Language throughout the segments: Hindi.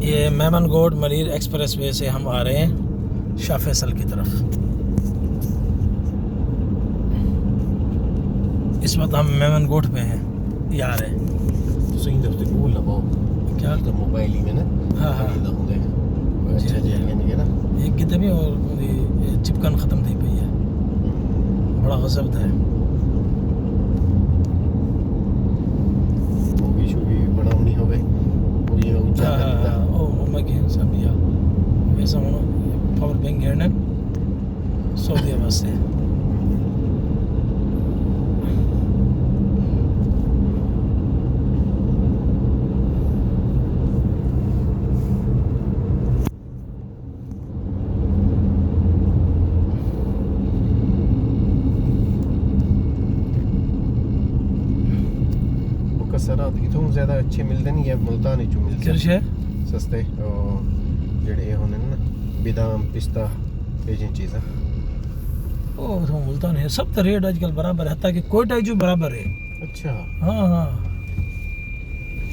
ये मेमन गोड मरीर एक्सप्रेस वे से हम आ रहे हैं शाह फैसल की तरफ। इस वक्त हम मेमन गोड पे हैं, ये आ रहे हैं। ਤੁਸੀਂ ਦੱਸਦੇ ਕੋਲ ਲਵਾਓ क्या ਤਾਂ ਮੋਬਾਈਲ ਹੀ ਨਾ हाँ हाँ ਇਹਦਾ ਹੁੰਦਾ ਹੈ ਅੱਛਾ ਜੀ यानी ना ये कितने भी और ये चिपकन ख़त्म थी पई है, बड़ा गजब है। मूवी शूवी बनावनी होवे वो ये ऊंचा करता ओ मम्मा की सब या वैसा होना पावर बैंक है ना सऊदी अरब से। कसरात इथों ज़्यादा अच्छे मिलते नहीं है, मुल्तानी चो मिलते किस है सस्ते और जड़े होने ना बादाम पिस्ता ये जिन चीज़ें ओ तो मुल्तान है सब तो रेट आजकल बराबर है, ताकि कोई टाइप जो बराबर है। अच्छा हाँ हाँ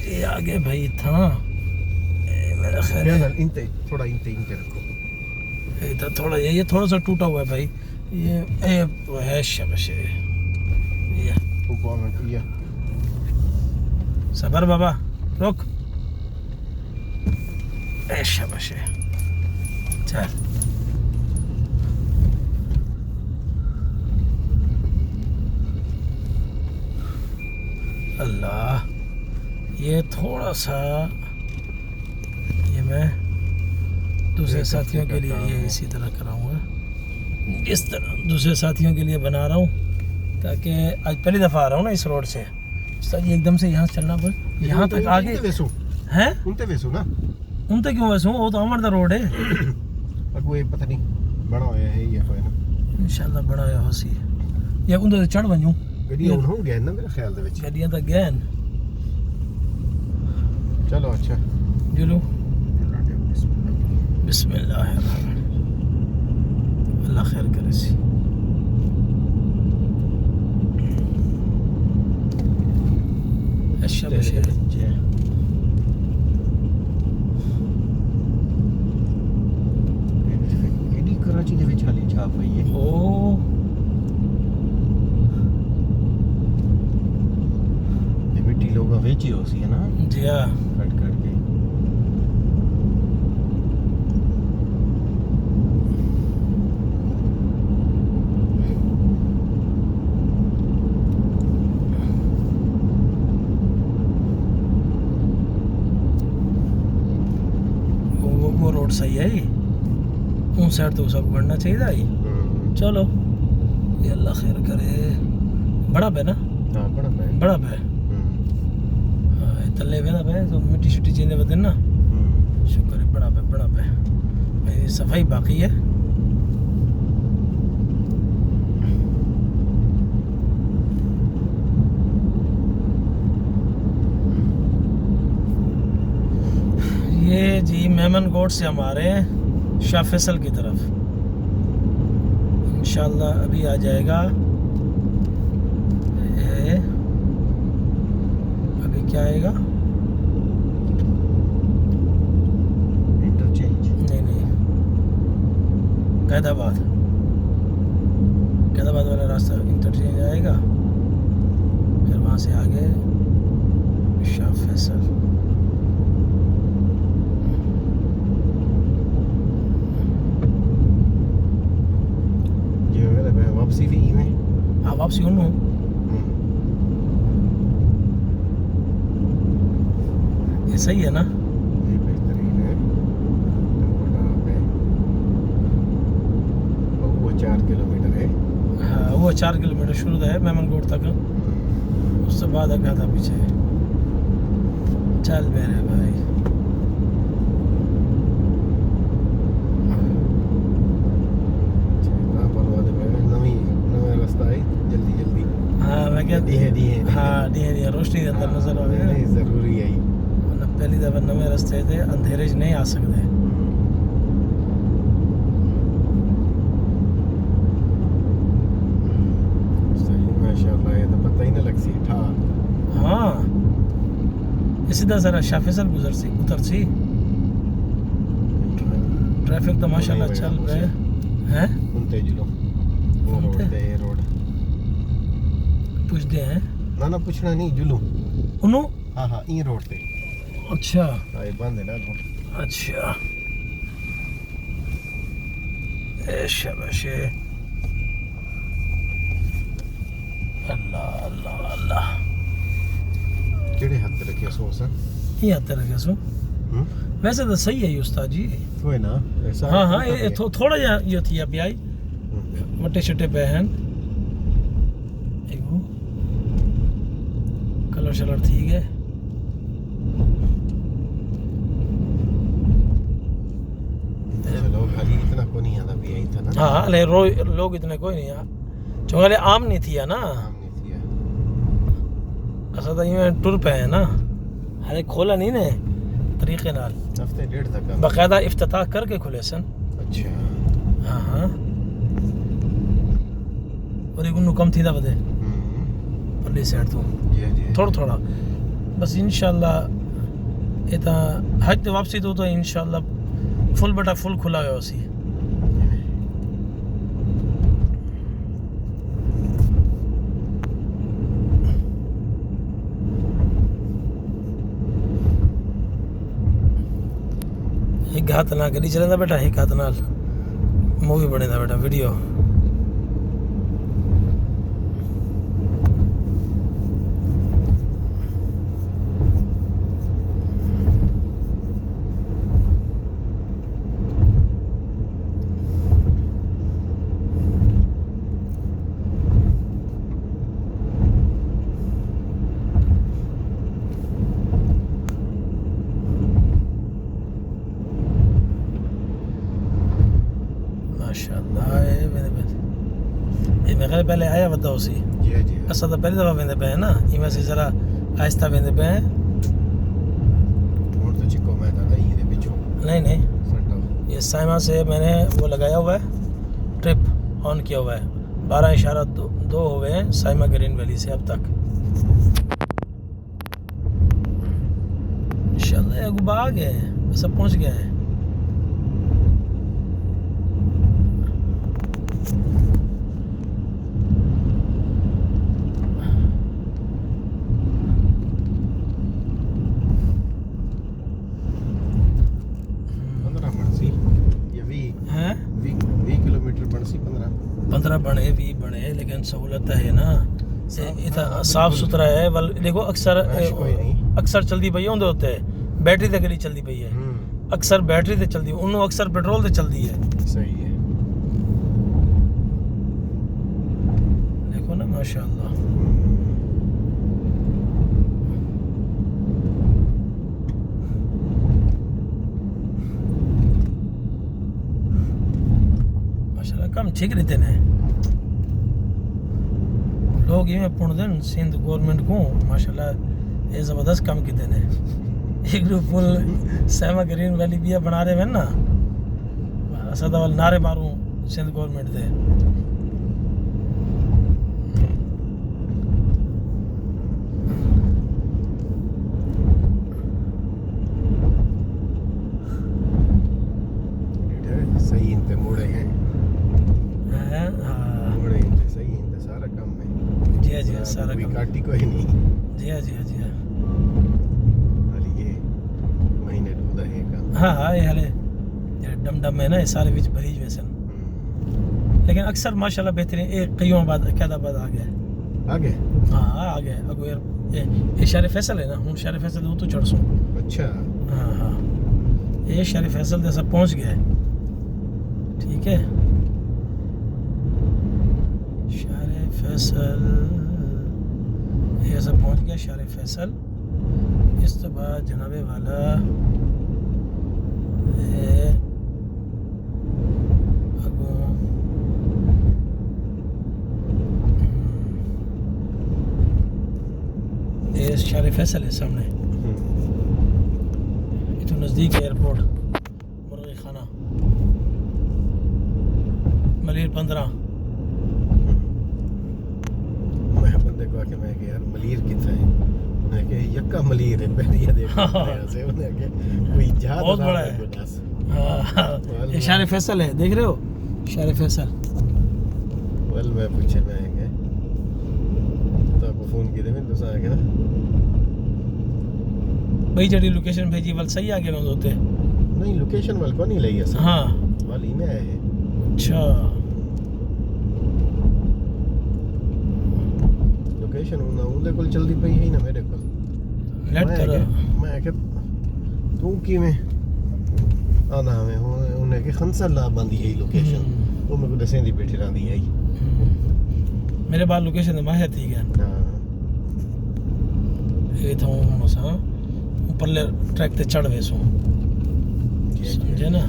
ये आगे भाई था मेरा ख्याल है इंते थोड़ा इंते रखो ये तो थोड़ा ये थोड़ा सा टूटा हुआ है भाई, ये तो है शबश ये ऊपर में किया सबर बाबा रुक ए शबश चल अल्लाह ये थोड़ा सा ये मैं दूसरे साथियों के लिए ये इसी तरह कराऊंगा, इस तरह दूसरे साथियों के लिए बना रहा हूँ, ताकि आज पहली दफ़ा आ रहा हूँ ना इस रोड से। सर ये एकदम से यहाँ से चलना पर यहाँ तक आगे हैं उनते वैसू ना उनते क्यों वैसे वो तो अमर दा रोड है। अब वो पता नहीं बड़ा होया है ये कोई ना इंशाल्लाह बड़ा है हसी या उनते चढ़ वणूं गड्डियां हो गए ना मेरे ख्याल दे विच गड्डियां तक गए चलो अच्छा चलो बिस्मिल्लाह अल्लाह खैर करे सी। अच्छा बशे एडी कराची दे विच हाली छाप पई है ओ ये मिट्टी लोग वेची हो सी है ना जी हाँ कट कट के वो रोड सही है उन साइड तो सब बढ़ना चाहिए था ही। चलो ये अल्लाह खैर करे। बड़ा पे ना हां बड़ा पे हाँ तले पे ना पे तो मिट्टी शिट्टी चीज़ें बदल ना शुक्र है बड़ा पे भाई सफाई बाकी है। ये जी मेमन गोड से हम आ रहे हैं शाह फैसल की तरफ, इंशाल्लाह अभी आ जाएगा। अभी क्या आएगा इंटरचेंज नहीं कैदाबाद वाला रास्ता इंटरचेंज आएगा, फिर वहाँ से आगे शाह फैसल। वापसी भी में हाँ वापसी उन्हों ये सही है ना ये बेहतरीन है वो 4 किलोमीटर है। हाँ वो 4 किलोमीटर शुरू है मेमन गोड तक, उससे बाद आगे था पीछे। चल मेरे भाई हाँ मैं क्या हाँ डी रोशनी के अंदर नजर आ गया जरूरी है मतलब पहली दफा नवे रास्ते थे अंधेरे च नहीं आ सकते। सही माशाल्लाह ये तो पता ही ना लग सी था। हाँ ये सीधा सारा शाह फैसल उतर सी ट्रैफिक तो माशाल्लाह नहीं चल भैया, रहा है उनते जुलो वो रोड उनते? ते ये रोड पूछते हैं ना पूछना नहीं जुलो उन्हों हाँ ये रोड ते अच्छा हाँ ये बंद है ना वो अच्छा ए शाबाश अल्लाह अल्लाह अल्लाह केड़े हाथ ते रखे सोस ये आते रखे सो वैसे तो सही है ये उस्ताद जी तो है ना ऐसा हाँ हाँ ये थोड़ा ये थी अभी आई मट्टे शट्टे पे हैं एगो कलर शलर ठीक है चलो खाली इतना को नहीं आता भी आई था ना हाँ अरे लोग इतने कोई नहीं यार चौंगले आम नहीं थी ना काम नहीं थी असा तो यूं टुर पे है ना अरे खोला नहीं ने तरीके नाल हफ्ते डेढ़ तक का बाकायदा इफ्तिताह करके खुले सन अच्छा हाँ हाँ और एक उन्नू कम थी था बदे पल्ली साइड तो जी थोड़ा थोड़ा बस इंशाल्लाह इतना हज ते वापसी तो इंशाल्लाह फुल बटा फुल खुला हुआ उसी एक हाथ ना गड्डी चलेंदा बेटा एक हाथ नाल मूवी बनेदा बेटा वीडियो माशाल्लाह ये मेरे पहले आया बता उसी जी असा तो पहली दफा वेंदे पे है ना इनमें से जरा आहिस्ता वेंदे पे हैं और तो चिको मैं था ये दे पिछो नहीं सटो ये साइमा से मैंने वो लगाया हुआ है ट्रिप ऑन किया हुआ है 12.2 हो गए हैं साइमा ग्रीन वैली से अब तक इंशाल्लाह एक बाग है सब पहुंच गए हैं हैं 20 किलोमीटर बनसी 15 बने 20 बने लेकिन सहूलत है ना इतना साफ सुथरा है वल देखो अक्सर कोई नहीं अक्सर चलती पई होंदे होते बैटरी ते गली चलती पई है अक्सर बैटरी ते चलती उन्हों अक्सर पेट्रोल ते चलती है सही है देखो ना माशाल्लाह माशाल्लाह कम ठीक रहते ने लोग ये पुणदन सिंध गवर्नमेंट को माशाल्लाह ये जबरदस्त काम किते ने एक पुल साइमा ग्रीन वैली भी बना रहे हैं ना असा वाल नारे मारूं सिंध गवर्नमेंट दे सही इनते मोड़े हैं हैं हाँ मोड़े इनते सही इनते सारा काम में जी जी सारा कोई काम काटी कोई नहीं जी हाँ खाली ये महीने डूबदा है काम हाँ हाँ ये हाले डम डम है ना ये सारे विच भरी वैसन लेकिन अक्सर माशाल्लाह बेहतरीन एक कईयों बाद कैदाबाद आ गया आगे हाँ आ गया अगो ये शारे फैसल है ना हूँ शारे फैसल वो तो चढ़ सो अच्छा हाँ हाँ ये शारे फैसल जैसा पहुँच गया है ठीक है शारे फैसल ये सब पहुँच गया शारे फैसल इस तो बाद जनाबे वाला है अगो ये शारे फैसल है सामने ये तो नज़दीक है एयरपोर्ट मुर्गी खाना मलिर 15 मैं बंदे को आके मैं यार मलीर कितना है उन्हें के यक्का मलीर है पहले ये देख से उन्हें के कोई ज्यादा बहुत बड़ा है। बस ये शार फैसल है, देख रहे हो शार फैसल। वेल मैं पूछे मैं आएंगे तो आपको फोन किए मैं दूसरा आ गया भाई जड़ी लोकेशन भेजी वाल सही आ गया होते। नहीं लोकेशन वाल को नहीं लगी असल हाँ वाल ही में आए हैं। अच्छा लोकेशन उनके कोल चलती पई है ना मेरे कोल। नेट कर मैं के तू की में आना हमें उन्हें के खंसा ला बंदी है लोकेशन वो मेरे को दसेंदी बैठी रहंदी है। मेरे बाद लोकेशन में है ठीक है। हां ये तो मसा ऊपर ले ट्रैक ते चढ़ वेसो समझे ना।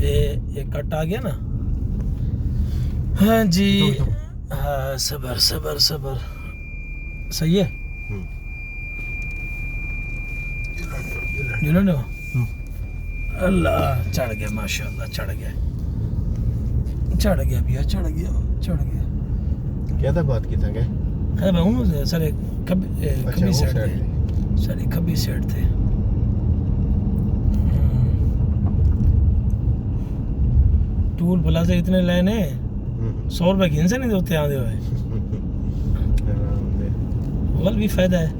ये कट आ गया ना। हाँ जी हाँ सबर सबर सबर सही है। जुलन अल्लाह चढ़ गया माशाल्लाह चढ़ गया भैया चढ़ गया। क्या था बात की था क्या अरे मैं हूँ सारे खब्बी साइड थे सारी खब्बी साइड थे। टूल प्लाजा इतने लाइन है 100 रुपए घिन से नहीं देते आते हुए वल भी फायदा है।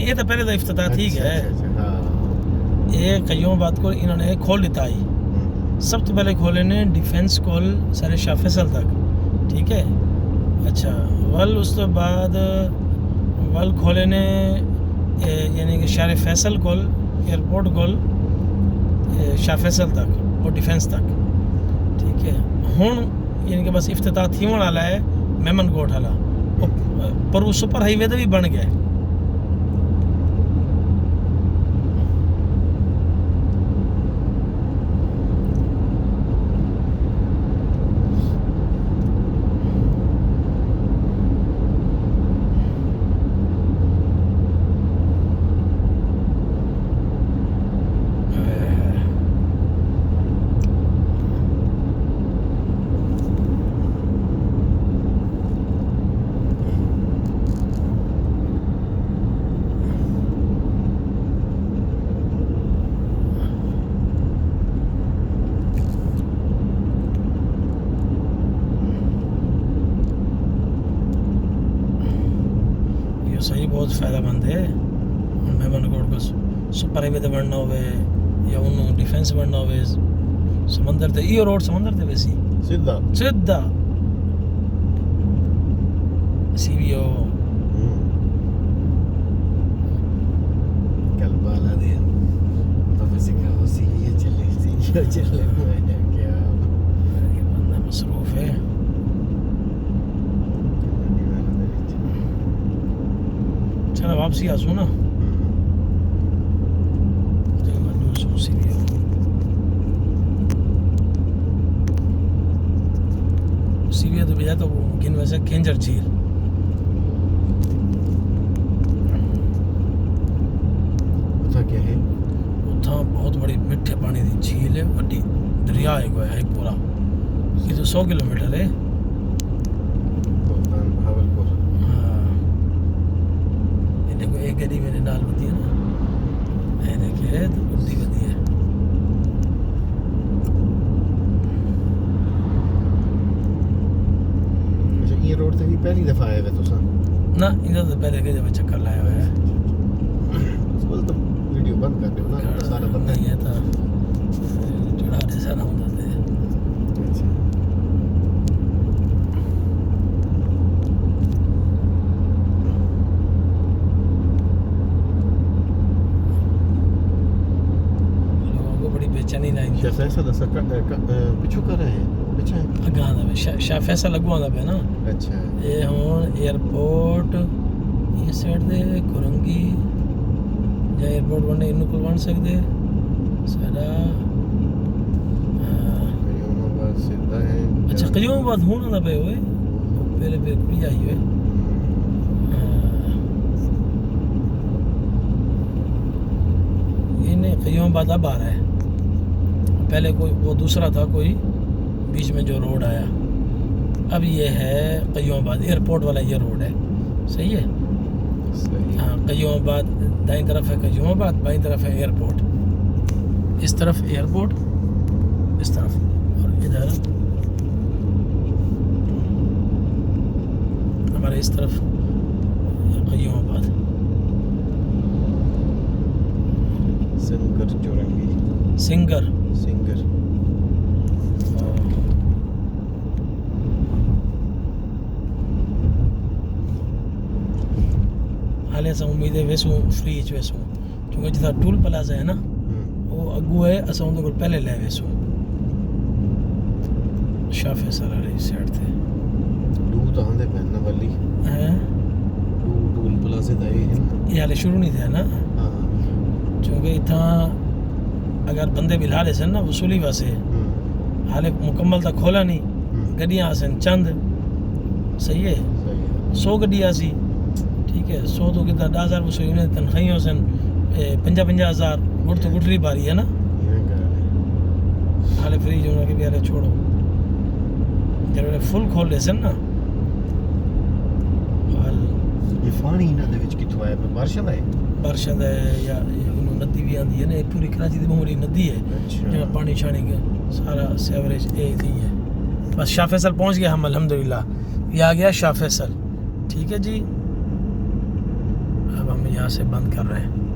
ये तो पहले तो इफ्तिताह ठीक है। ये कईयों बात को इन्होंने खोल देता ही सब तो पहले खोले ने डिफेंस कॉल सारे शाह फैसल तक ठीक है। अच्छा वल उस तो बाद वल खोले ने यानी कि Shah Faisal call airport call Shah Faisal तक और डिफेंस तक ठीक है। हुण यानी कि बस इफ्तिताह थी वाला है मेमन कोट वाला पर वो सुपर हाईवे तो भी बन गया। सही बहुत फायदेमंद है। मेमन कोट को सुपर हाईवे बनना हो या उन्होंने डिफेंस बनना हो समंदर थे ये रोड समंदर थे वैसी सीधा सीधा सीवीओ कल बाला दे तो वैसे क्या हो सीवीओ चले क्या ये बंदा मसरूफ है। चलो वापसी आ सो ना सीविया तो भेजा तो किन वैसे केंजर झील क्या है उतना बहुत बड़ी मिठे पानी की झील है बड़ी दरिया है कोई है पूरा ये तो 100 किलोमीटर है। भावलपुर हाँ ये देखो एक गली मेरे नाल बती है ना ये देखिए तो उल्टी बती है। अच्छा ये रोड से भी पहली दफा आए हुए तुसा ना इधर तो पहले के जब चक्कर लाया हुआ है बोल तो वीडियो बंद कर दो ना सारा बंद नहीं है था चढ़ा जैसा ना होता थे। अच्छा लोगों को बड़ी बेचैनी लाइन जैसा ऐसा दसा पिछू कर रहे हैं अच्छा अग्गा आंदा पे शाह फैसल अग्गों आंदा पे ना अच्छा ये हुण एयरपोर्ट ये साइड दे कुरंगी या एयरपोर्ट बनने इन्नू कोल बन सकदे साडा कयूमाबाद सीधा है अच्छा कयूमाबाद हुण आंदा पे ओए पहले कोई आई हुए इन्हें कयूमाबाद अब आ रहा है पहले कोई वो दूसरा था कोई बीच में जो रोड आया अब ये है कयूमाबाद एयरपोर्ट वाला ये रोड है सही है सही हाँ कयूमाबाद दाईं तरफ है कयूमाबाद बाईं तरफ है एयरपोर्ट इस तरफ एयरपोर्ट इस तरफ और इधर हमारे इस तरफ कयूमाबाद सिंगर चौरंगी सिंगर सिंगर हाले असां उम्मीद है वेसूं फ्री च वेसूं क्योंकि जिथा टूल प्लाज़ा है ना वो अगू है असां उन को पहले ले वेसूं शाह फैसल वाली साइड थे टू तो आंदे पैन वाली हैं टू टूल प्लाज़े दा ये है ना ये हाले शुरू नहीं थे ना हाँ क्योंकि इतना अगर बंदे भी ला रहे सन ना वसूली वास्ते हाले मुकम्मल तो खोला नहीं गड्डियाँ आसन चंद सही है सही है 100 गड्डी आसी ठीक है 100 तो कितना 10,000 वसूली ने तनख्वाहियों सन 50,000 गुट तो गुटरी बारी है ना ये कर हाले फ्री जो ना कि भी हाले छोड़ो जब फुल खोल रहे सन ना हाल ये पानी इन्हां दे विच कित्थों आया बारिशां दा है बारिशां दा या नदी भी आंदी है ना पूरी कराची दी बहुत बड़ी नदी है अच्छा जहाँ पानी छानी का सारा सेवरेज एक ही है बस शाह फैसल पहुँच गया हम अल्हम्दुलिल्लाह ये आ गया शाह फैसल ठीक है जी अब हम यहाँ से बंद कर रहे हैं